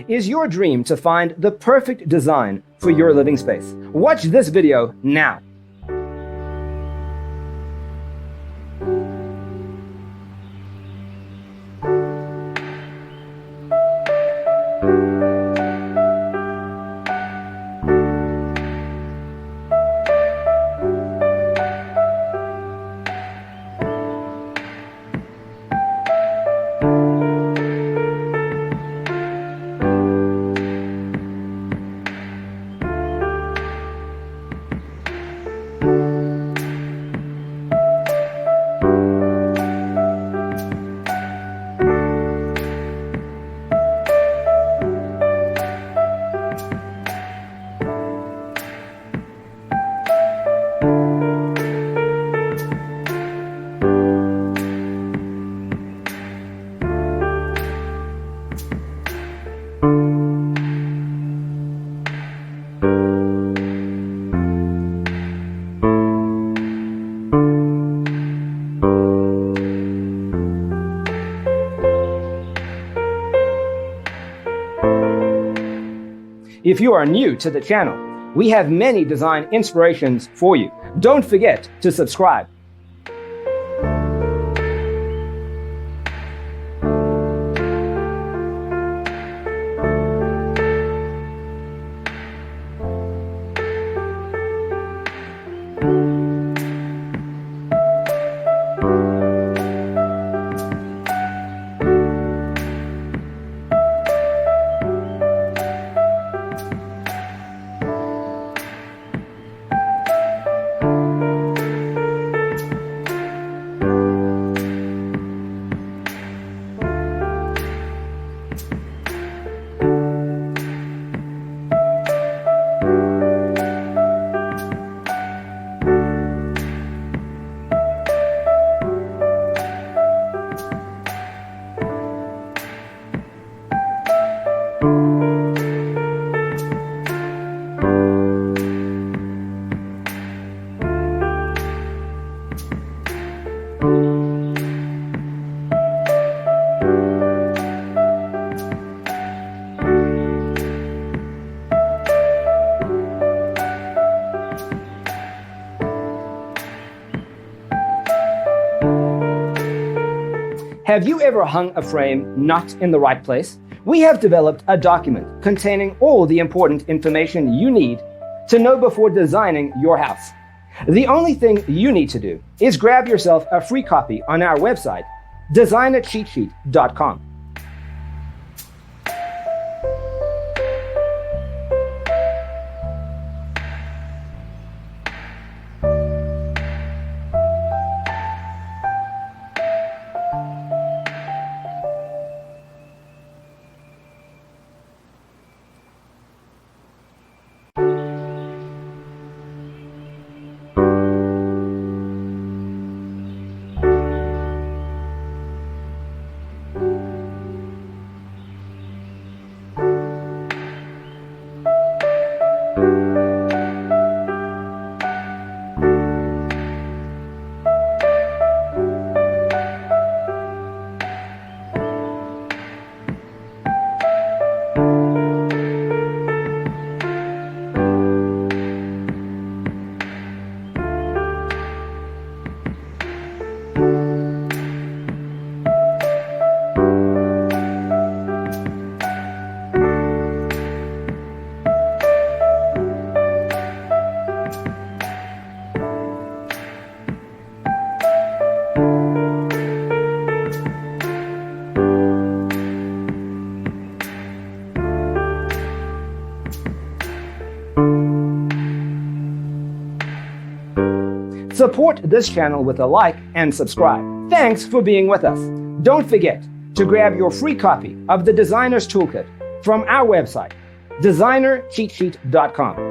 Is your dream to find the perfect design for your living space? Watch this video now. If you are new to the channel, we have many design inspirations for you. Don't forget to subscribe. Have you ever hung a frame not in the right place? We have developed a document containing all the important information you need to know before designing your house. The only thing you need to do is grab yourself a free copy on our website, designercheatsheet.com. Support this channel with a like and subscribe. Thanks for being with us. Don't forget to grab your free copy of the Designer's Toolkit from our website, designercheatsheet.com.